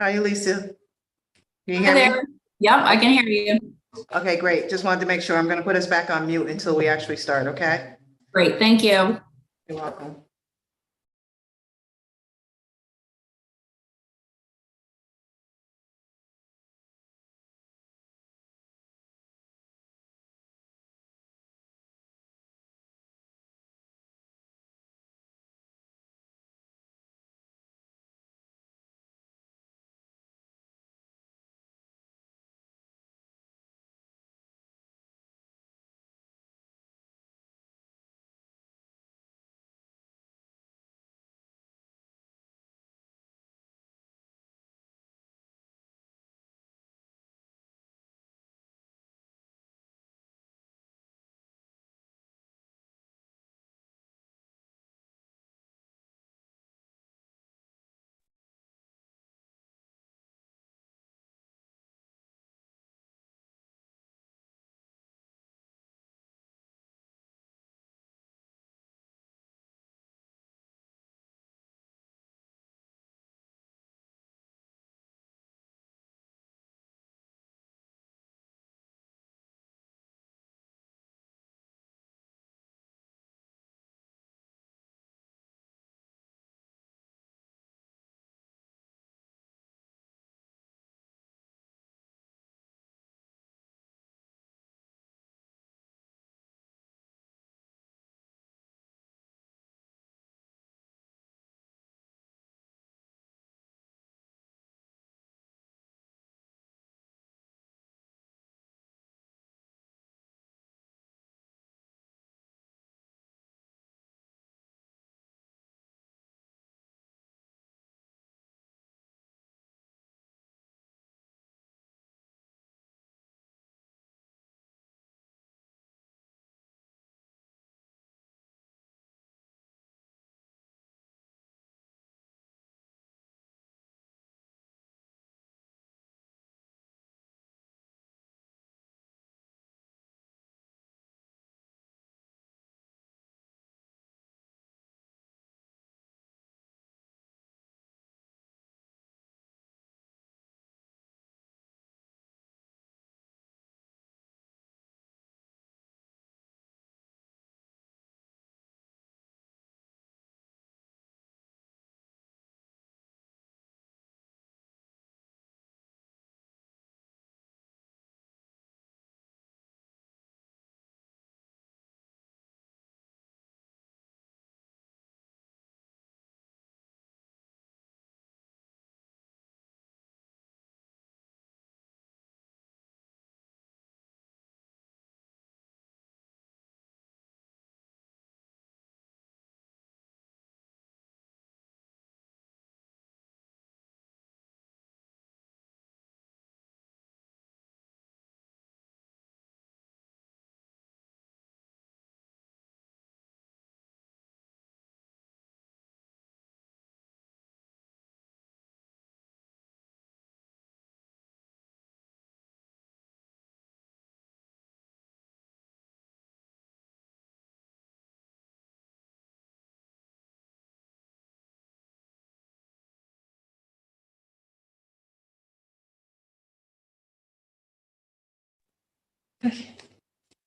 How are you, Lisa? Can you Hi hear me? there. Yep, I can hear you. Okay, great. Just wanted to make sure. I'm going to put us back on mute until we actually start, okay? Great, thank you. You're welcome.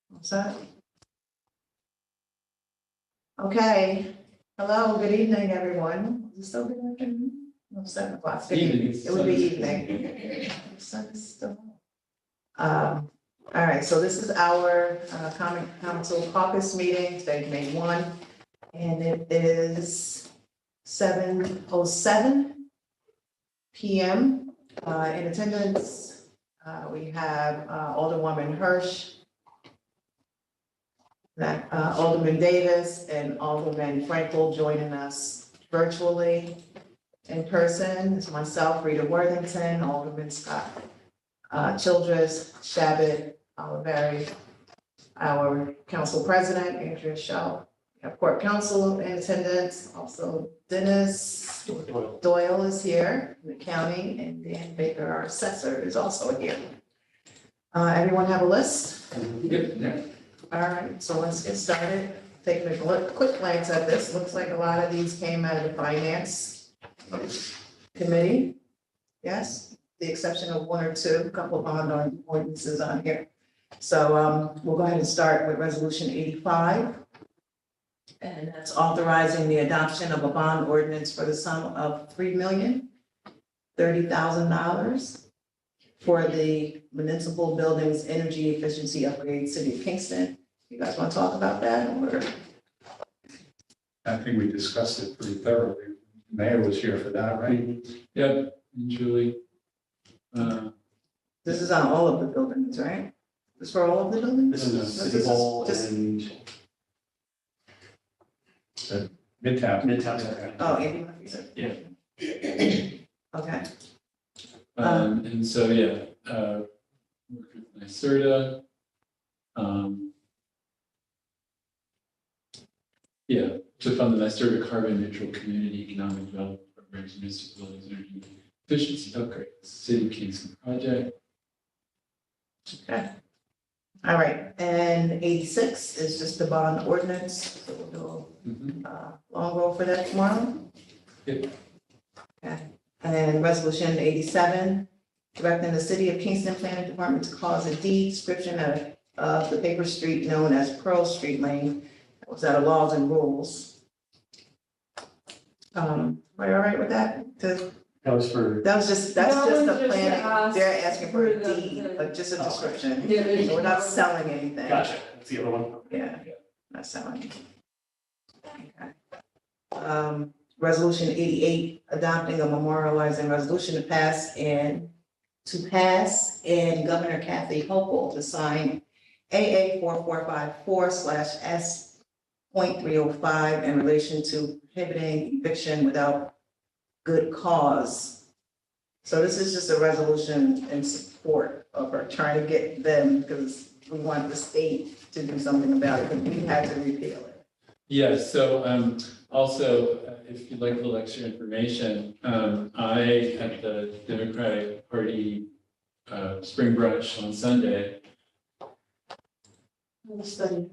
What's that? Okay. Hello, good evening, everyone. Is it still good afternoon? No, 7 o'clock. Good evening. It would be evening. Sun is still up. All right, so this is our Common Council Caucus meeting, today, May 1, and it is 7:07 PM. In attendance, we have Alderwoman Hirsch, Alderman Davis and Alderman Frankel joining us virtually. In person is myself, Rita Worthington, Alderman Scott Childress, Shabbat, Oliveri, our council president, Andrea Shaw. We have court counsel in attendance, also Dennis Doyle is here from the county, and Dan Baker, our assessor, is also here. Everyone have a list? Yep. All right, so let's get started. Taking a quick glance at this, looks like a lot of these came out of the finance committee. Yes, the exception of one or two, a couple of bond ordinances on here. So we'll go ahead and start with resolution 85. And that's authorizing the adoption of a bond ordinance for the sum of $3,030,000 for the municipal buildings energy efficiency upgrade, City of Kingston. You guys want to talk about that? Or? I think we discussed it pretty thoroughly. Mayor was here for that, right? Yep, and Julie. This is on all of the buildings, right? This is for all of the buildings? This is City Hall and Midtown. Midtown. Oh, Andy Murphy said. Yeah. Okay, And so, yeah, worked with NYSERDA. Yeah, to fund the NYSERDA carbon neutral community economic development programs, municipal buildings, energy efficiency upgrades, City of Kingston project. okay. All right, and 86 is just the bond ordinance, so we'll do long roll for that tomorrow. Yep. Okay, and then resolution 87, directing the City of Kingston Planning Department to cause a deed description of the paper street known as Pearl Street Lane. That was out of laws and rules. Are you all right with that? That was for, That's just That the was just to planning, ask they're asking for a for the- deed, like just a description. Yeah, there's- So we're not selling anything. gotcha, that's the other one. Yeah, not selling. Okay. Resolution 88, adopting a memorializing resolution to pass and Governor Kathy Hochul to sign AA 4454/S.305 in relation to prohibiting eviction without good cause. So this is just a resolution in support of her trying to get them, because we want the state to do something about it, but we had to repeal it. Yeah, so also, if you'd like a little extra information, I at the Democratic Party spring brunch on Sunday. Study.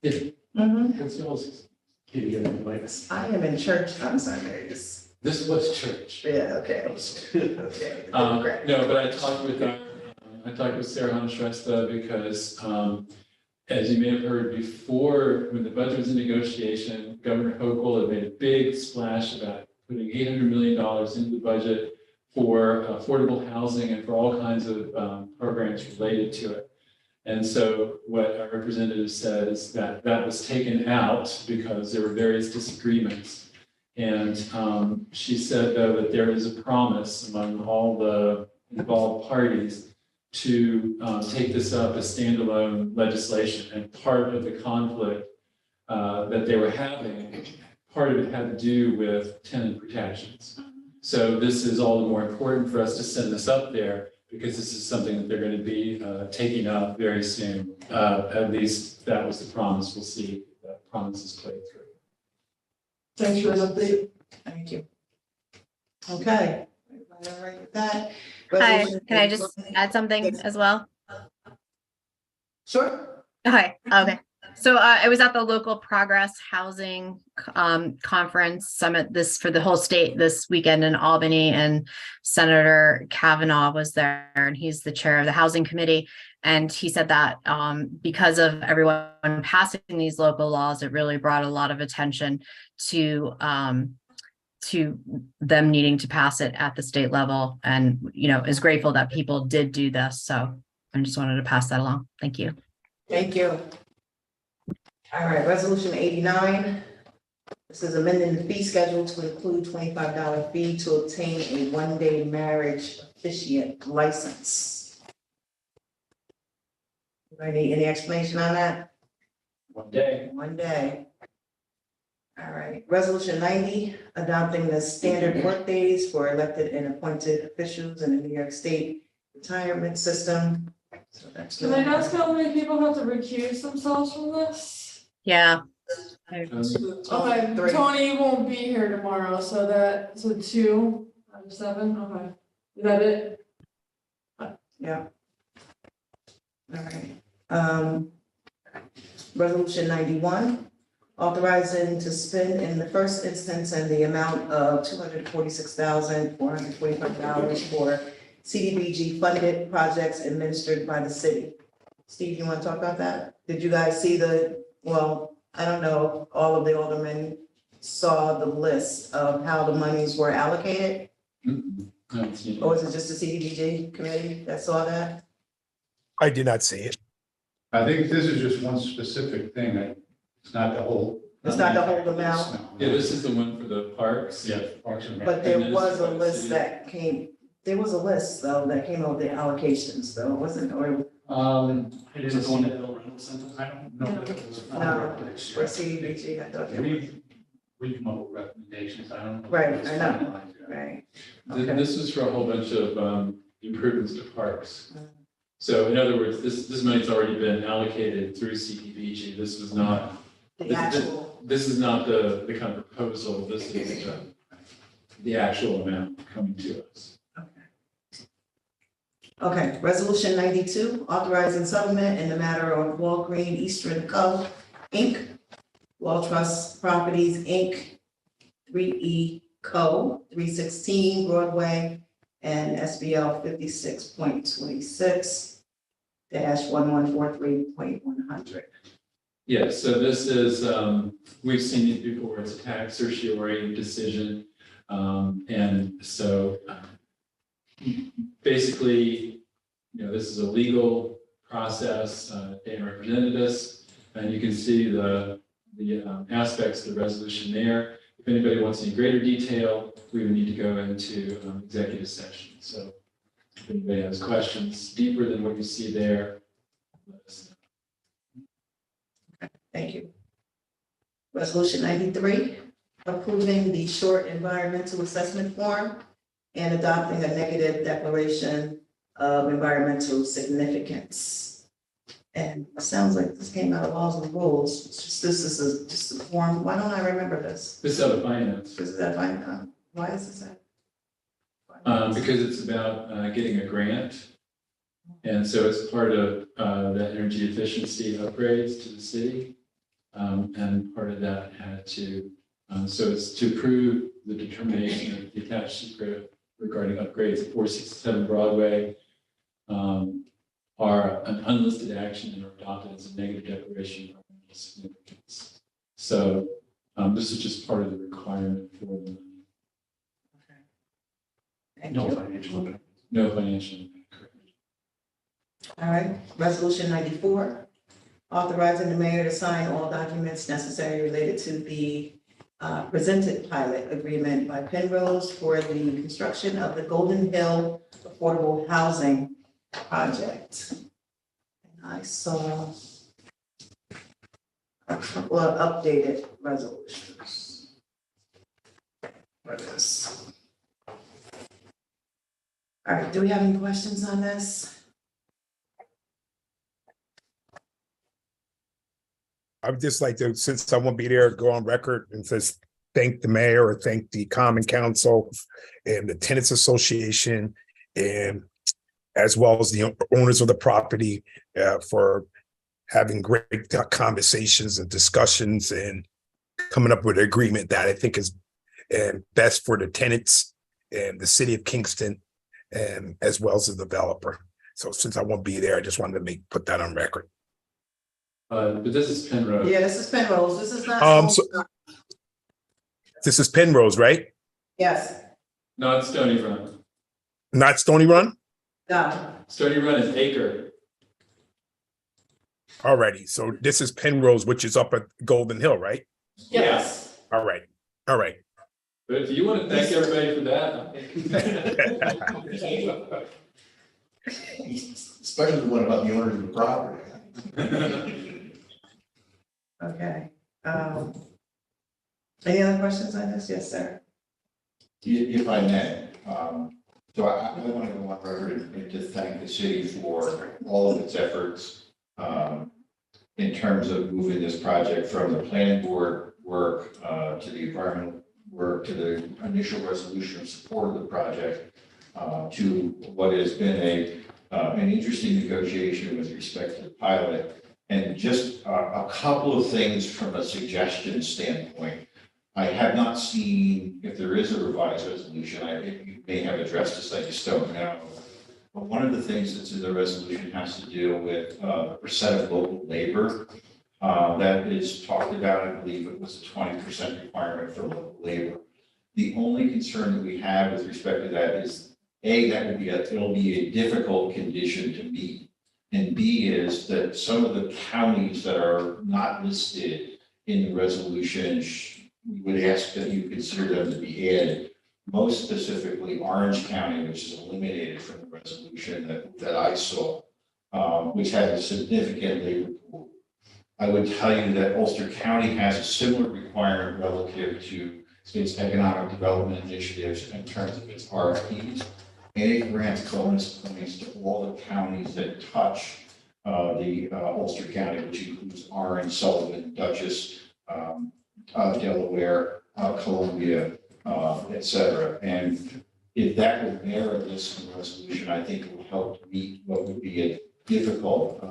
Yeah, Mhm. it's yours. Can you get it like this? I am in church on Sundays. This was church. Yeah, okay. Okay. Democrat. No, but I talked with Sarah Shrestha because, as you may have heard before, when the budget was in negotiation, Governor Hochul had made a big splash about putting $800 million into the budget for affordable housing and for all kinds of programs related to it. And so what our representative said is that that was taken out because there were various disagreements. And she said, though, that there is a promise among all the involved parties to take this up as standalone legislation. And part of the conflict that they were having, part of it had to do with tenant protections. So this is all the more important for us to send this up there because this is something that they're going to be taking up very soon. At least that was the promise. We'll see if that promise is played through. Thanks for the update. Thank you. Okay. Everybody all right with that? Hi, Resolution- can I just add something as well? Sure. Okay. So I was at the local progress housing conference summit for the whole state this weekend in Albany, and Senator Kavanaugh was there, and he's the chair of the housing committee. And he said that because of everyone passing these local laws, it really brought a lot of attention to them needing to pass it at the state level, and is grateful that people did do this. So I just wanted to pass that along. Thank you. Thank you. All right, resolution 89. This is amending the fee schedule to include $25 fee to obtain a one-day marriage officiant license. Any explanation on that? One day. One day. All right, resolution 90, adopting the standard workdays for elected and appointed officials in the New York State retirement system. So that's. Can I ask how many people have to recuse themselves from this? Yeah. Okay, Three. Tony won't be here tomorrow, so 2 out of 7, okay. Is that it? Yeah. All right. Resolution 91, authorizing to spend in the first instance in the amount of $246,445 for CDBG funded projects administered by the city. Steve, you want to talk about that? Did you guys see well, I don't know, if all of the aldermen saw the list of how the monies were allocated? I haven't seen it. Or was it just the CDBG committee that saw that? I did not see it. I think this is just one specific thing, it's not the whole. It's not the whole amount? Yeah, this is the one for the parks. Yeah, Parks and Rec. But there And was a this is list city. that came, there was a list though, that came over the allocations though, wasn't, or I didn't see that rental center. I don't know. if it was a No. fundraiser. for CDBG, I thought there was, We come up with recommendations, I don't know. Right, I know. right? Okay. This was for a whole bunch of improvements to parks. Mm. So in other words, this money's already been allocated through CDBG. This was not, The actual, this is not the kind of proposal. This is the actual amount coming to us. okay, resolution 92, authorizing settlement in the matter of Walgreen Eastern Co., Inc., Wall Trust Properties, Inc., 3E Co., 316 Broadway, and SBL 56.26-1143.100. Yes, so this is, we've seen these before. It's a tax certiorari decision. And so basically, this is a legal process. Dan represented us, and you can see the aspects of the resolution there. If anybody wants any greater detail, we would need to go into executive session. So if anybody has questions deeper than what you see there, let us know. Thank you. Resolution 93, approving the short environmental assessment form and adopting a negative declaration of environmental significance. And it sounds like this came out of laws and rules. It's just, this is just a form. Why don't I remember this? This is out of finance. Is that fine? Why is this that? Because it's about getting a grant. And so it's part of the energy efficiency upgrades to the city. And part of that had to, so it's to prove the determination of the attached secret regarding upgrades at 467 Broadway are an unlisted action and are adopted as a negative declaration of environmental significance. So this is just part of the requirement for the Thank No you. financial impact. no financial impact. Correct. All right, resolution 94, authorizing the mayor to sign all documents necessary related to the presented pilot agreement by Penrose for the construction of the Golden Hill Affordable Housing Project. And I saw a couple of updated resolutions for this. All right, do we have any questions on this? I would just like to, since I won't be there, go on record and just thank the mayor or thank the Common Council and the Tenants Association and as well as the owners of the property for having great conversations and discussions and coming up with an agreement that I think is best for the tenants and the city of Kingston and as well as the developer. So since I won't be there, I just wanted to put that on record. But this is Penrose. Yeah, this is Penrose, this is not. So- This is Penrose, right? Yes, Not Stony Run. Not Stony Run? no, Stony Run is Acre. Alrighty, so this is Penrose, which is up at Golden Hill, right? yes. All right, all right. But if you want to thank everybody for that. Especially the one about the owners of the property. Okay, any other questions on this? Yes, sir. If I may, so I want to go on record and just thank the city for all of its efforts in terms of moving this project from the planning board work to the environmental work, to the initial resolution of support of the project, to what has been an interesting negotiation with respect to the pilot. And just a couple of things from a suggestion standpoint. I have not seen, if there is a revised resolution, you may have addressed this, I just don't know. But one of the things that's in the resolution has to do with percent of local labor. That is talked about, I believe it was a 20% requirement for local labor. The only concern that we have with respect to that is, A, that would be it'll be a difficult condition to meet. And B is that some of the counties that are not listed in the resolution, we would ask that you consider them to be added. Most specifically, Orange County, which is eliminated from the resolution that I saw, which has a significant labor pool. I would tell you that Ulster County has a similar requirement relative to its economic development initiatives in terms of its RFPs. And it grants bonus points to all the counties that touch the Ulster County, which includes Orange, Sullivan, Dutchess, Delaware, Columbia, et cetera. And if that would merit this in the resolution, I think it will help meet what would be a difficult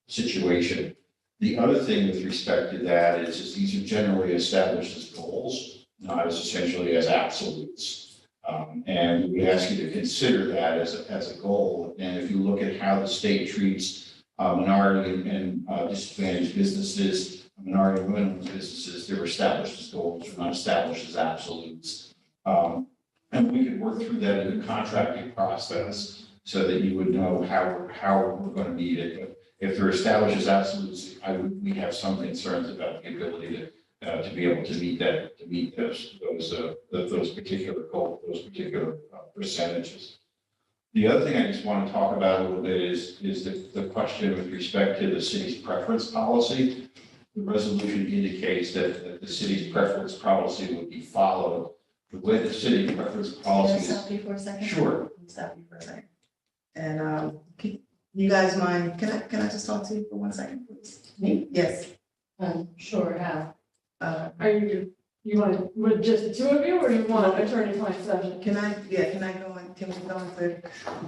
situation. The other thing with respect to that is these are generally established as goals, not as essentially as absolutes. And we ask you to consider that as a goal. And if you look at how the state treats minority and disadvantaged businesses, minority and women-owned businesses, they're established as goals, they're not established as absolutes. And we could work through that in the contracting process so that you would know how we're going to meet it. But if they're established as absolutes, we have some concerns about the ability to be able to meet that, to meet those particular goals, those particular percentages. The other thing I just want to talk about a little bit is the question with respect to the city's preference policy. The resolution indicates that the city's preference policy would be followed. The way the city preference policy Can I is. stop you for a second? Sure. Stop you for a second. And, you guys mind, can I just talk to you for 1 second, please? Me? Yes. Sure, yeah. Uh, Are you with just the two of you, or you want attorney-client session? can I go in, can we go into,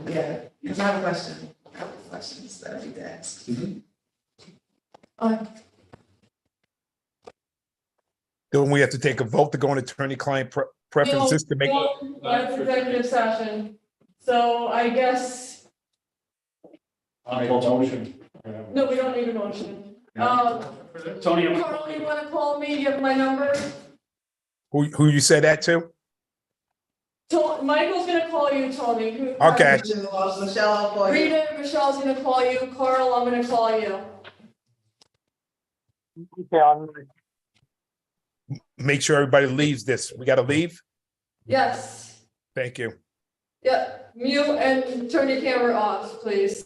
yeah, because I have a question. I have questions that I need to ask. Then we have to take a vote to go on attorney-client preferences to make. No, that's executive session. So I guess, Motion. no, we don't need a motion. Tony, Carl, you wanna call me, you have my number? Who you said that to? Michael's gonna call you, Tony. Okay. Michelle, I'll call you. Rita and Michelle's gonna call you. Carl, I'm gonna call you. Make sure everybody leaves this. We gotta leave? Yes. Thank you. Yeah, mute and turn your camera off, please.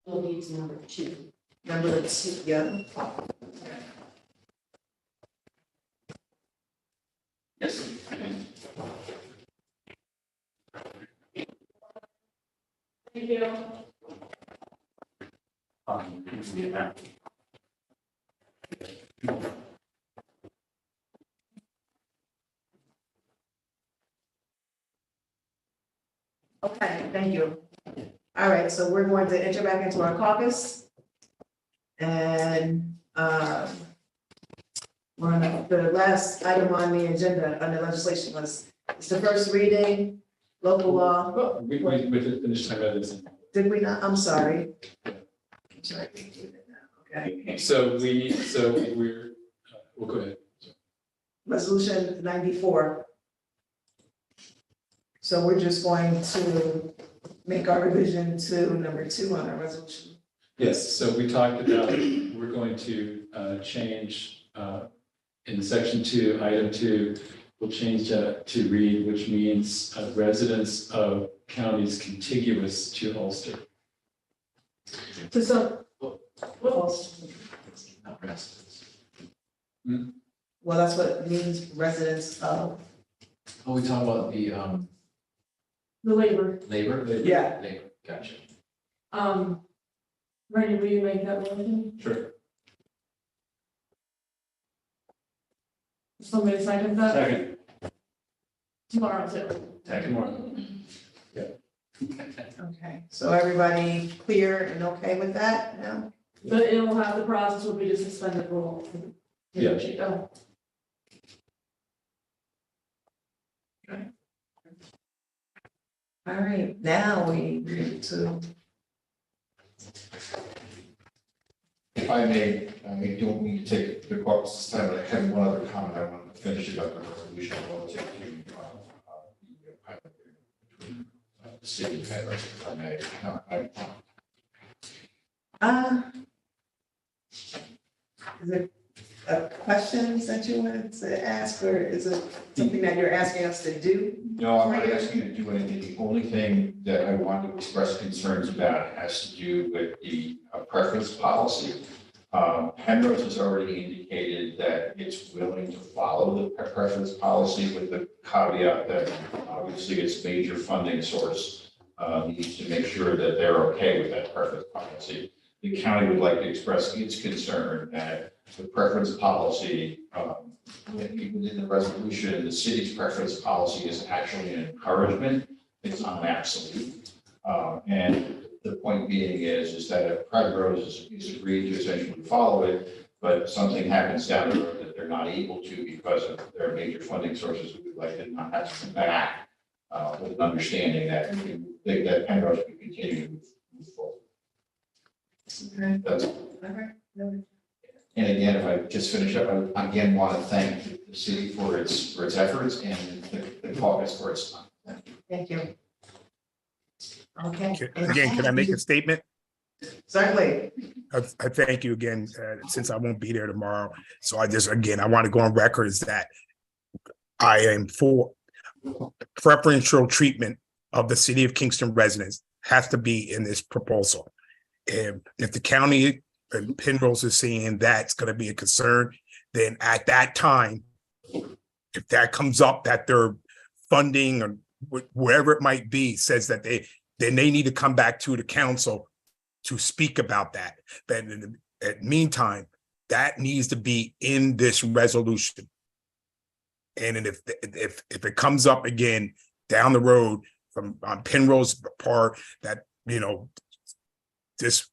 We'll need to number 2. Number 2, yeah. Yes. Thank you. Okay, thank you. All right, so we're going to enter back into our caucus. And we're on the last item on the agenda under legislation was, it's the first reading, local law. We did finish time out this. Did we not? I'm sorry. I'm sorry. Okay, So we're, we'll go ahead. resolution 94. So we're just going to make our revision to number 2 on our resolution. Yes, so we talked about, we're going to change in section 2, item 2, we'll change that to read, which means residents of counties contiguous to Ulster. So some, Not residents. Well, that's what it means, residents of. Oh, we talk about the the labor, labor? Yeah. Labor, gotcha. Randy, will you make that motion? Sure. Somebody second that? Second. Tomorrow, too. Second more. Okay, so everybody clear and okay with that now? But it'll have, the process will be to suspend the rule. Yeah. Oh, All right, now we need to, If I may, I don't mean to take the caucus this time, but I have one other comment. I want to finish it up with a resolution relative to the pilot agreement between the city and Penrose, if I may. is it questions that you wanted to ask, or is it something that you're asking us to do? No, I'm not asking you to do anything. The only thing that I want to express concerns about has to do with the preference policy. Penrose has already indicated that it's willing to follow the preference policy with the caveat that obviously its major funding source needs to make sure that they're okay with that preference policy. The county would like to express its concern that the preference policy, within the resolution, the city's preference policy is actually an encouragement. It's not an absolute. And the point being is that if Penrose is agreed to essentially follow it, but something happens down the road that they're not able to because of their major funding sources, we would like to not have to come back with an understanding that Penrose can continue to move forward. Okay. That's All right. No. And again, if I just finish up, I again want to thank the city for its efforts and the caucus for its time. Thank you. Okay. Again, can I make a statement? Certainly. I thank you again, since I won't be there tomorrow. So I just, again, I want to go on record is that I am for preferential treatment of the city of Kingston residents has to be in this proposal. And if the county and Penrose is saying that's going to be a concern, then at that time, if that comes up, that their funding or wherever it might be says that then they need to come back to the council to speak about that. But in the meantime, that needs to be in this resolution. And then if it comes up again down the road from on Penrose part that, you know, this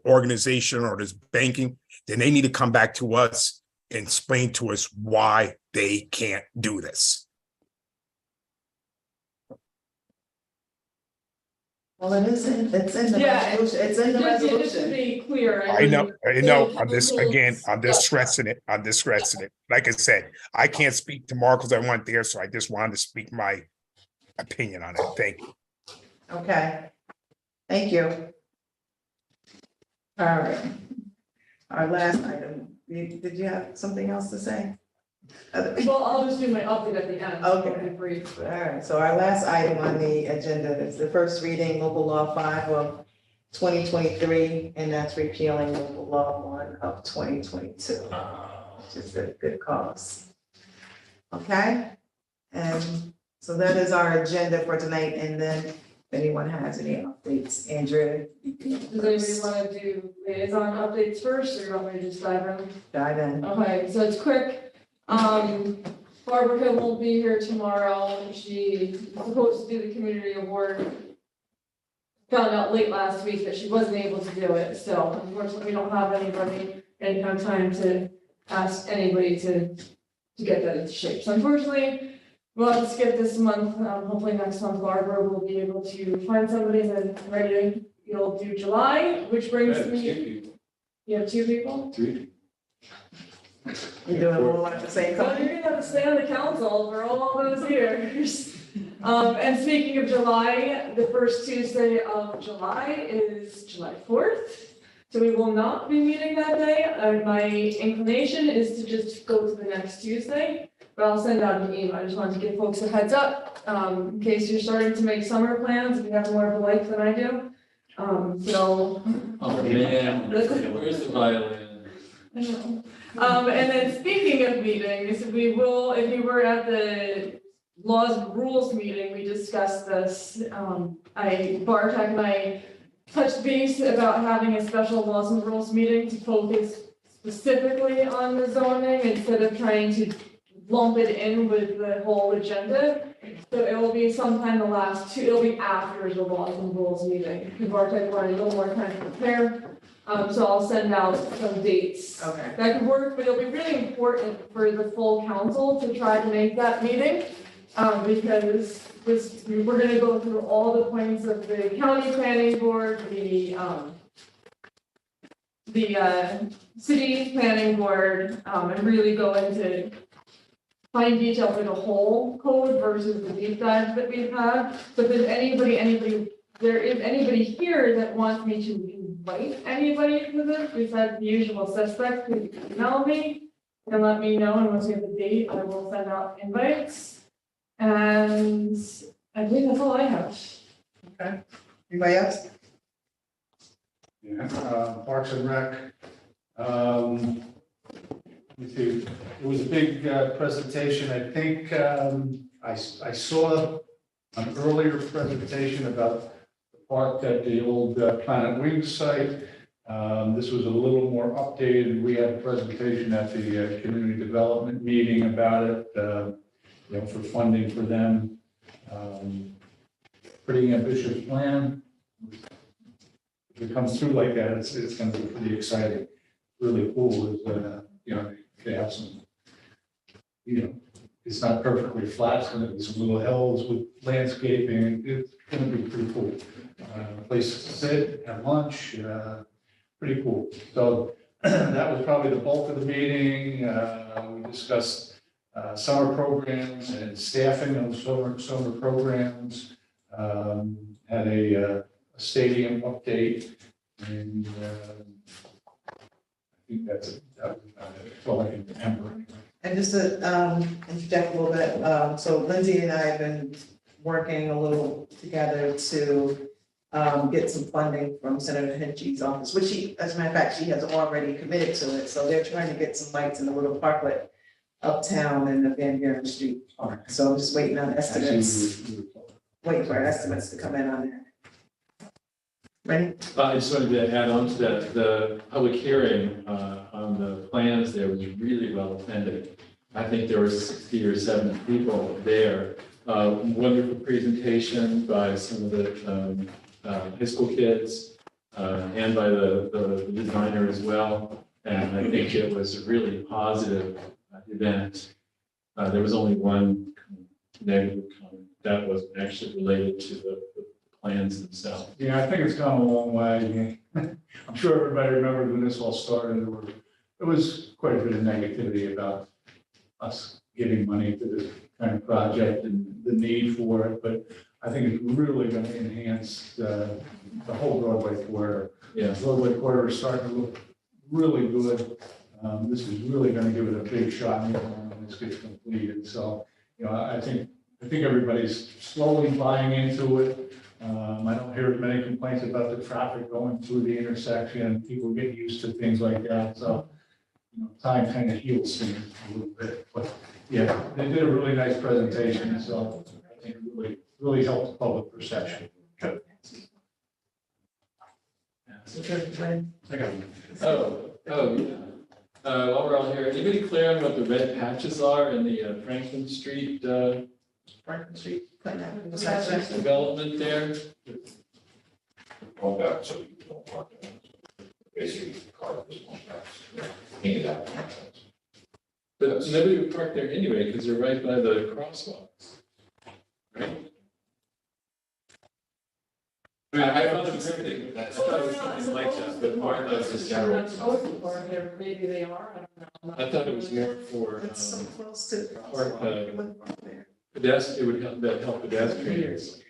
organization or this banking, then they need to come back to us and explain to us why they can't do this. Well, it's in the Yeah. resolution. It's in the Just to resolution. be clear. I know, mean, I'm just, again, I'm just stressing it. Like I said, I can't speak tomorrow because I wasn't there, so I just wanted to speak my opinion on it. Thank you. Okay. Thank you. All right. Our last item, did you have something else to say? Well, I'll just do my update at the end. Okay. It'll be brief. All right, so our last item on the agenda is the first reading, local law 5 of 2023, and that's repealing local law 1 of 2022. Which is a good cause. Okay, and so that is our agenda for tonight, and then if anyone has any updates, Andrea. Does anybody want to do liaison updates first, or you want me to just dive in? Dive in. Okay, so it's quick. Barbara Hill won't be here tomorrow. She was supposed to do the community award. Found out late last week that she wasn't able to do it, so unfortunately, we don't have anybody and no time to ask anybody to get that into shape. So unfortunately, we'll have to skip this month. Hopefully next month Barbara will be able to find somebody that's ready to, you'll do July, which brings me, you have 2 people? 3. You're doing all at the same So time. you're gonna have to stay on the council for all those years. And speaking of July, the first Tuesday of July is July 4th. So we will not be meeting that day. My inclination is to just go to the next Tuesday, but I'll send out an email. I just wanted to give folks a heads up, in case you're starting to make summer plans, if you have more of a life than I do. So. Oh, man, where's the violin? I know. And then speaking of meetings, we will, if you were at the laws and rules meeting, we discussed this. Bartek and I touched base about having a special laws and rules meeting to focus specifically on the zoning instead of trying to lump it in with the whole agenda. So it will be sometime it'll be after the laws and rules meeting. Bartek wanted a little more time to prepare. So I'll send out some dates Okay. that could work, but it'll be really important for the full council to try to make that meeting. Because we're gonna go through all the points of the county planning board, the city planning board, and really go into fine detail for the whole code versus the deep dive that we've had. So if there's there is anybody here that wants me to invite anybody to this besides the usual suspects, please email me and let me know, and once we have the date, I will send out invites. And I think that's all I have. Okay. Anybody else? Yeah, Parks and Rec. Let me see, it was a big presentation. I think I saw an earlier presentation about the park at the old Planet Wings site. This was a little more updated. We had a presentation at the community development meeting about it, for funding for them. Pretty ambitious plan. If it comes through like that, it's going to be pretty exciting. Really cool is, they have some, it's not perfectly flat. It's going to be some little hills with landscaping. It's going to be pretty cool. Place to sit, have lunch, pretty cool. So that was probably the bulk of the meeting. We discussed summer programs and staffing of summer programs. Had a stadium update, and I think that's all I can remember. And just to interject a little bit, so Lindsay and I have been working a little together to get some funding from Senator Henchy's office, which she, as a matter of fact, she has already committed to it. So they're trying to get some lights in the little parklet uptown in the Van Buren Street Park. So I'm just waiting on estimates, waiting for estimates to come in on that. Ready? I just wanted to add on to that, the public hearing on the plans there was really well attended. I think there were 60 or 70 people there. Wonderful presentation by some of the high school kids and by the designer as well. And I think it was a really positive event. There was only one negative comment that was actually related to the plans themselves. Yeah, I think it's gone a long way. I'm sure everybody remembers when this all started, there was quite a bit of negativity about us giving money to this kind of project and the need for it, but I think it's really going to enhance the whole Broadway corridor. Yeah. The Broadway corridor is starting to look really good. This is really going to give it a big shot when this gets completed. So, I think everybody's slowly buying into it. I don't hear many complaints about the traffic going through the intersection, people get used to things like that, so, you know, time kind of heals things a little bit, but, yeah, they did a really nice presentation, so I think it really helped public perception. I got one. Yeah. While we're all here, anybody clear on what the red patches are in the Franklin Street development there? All back, so you don't park there. Basically, cars just won't pass. Painted out. But nobody would park there anyway, because they're right by the crosswalks. Right? I mean, I thought it was something, I thought it was something like that, but part of this general. Maybe they are, I don't know. I thought it was more for, It's so close to. park, pedestrian, it would help pedestrians.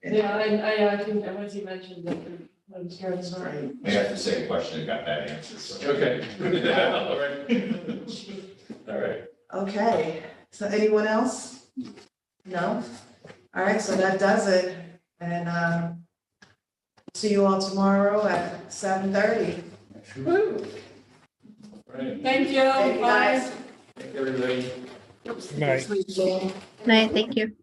Yeah, I think, as you mentioned, that I'm scared of sorry. I got the same question and got that answer, so. Okay. All right. All right. Okay, so anyone else? No? All right, so that does it. And see you all tomorrow at 7:30. Woo. Right. Thank you. Thank you, guys. Thank you, everybody. Night. Night, thank you.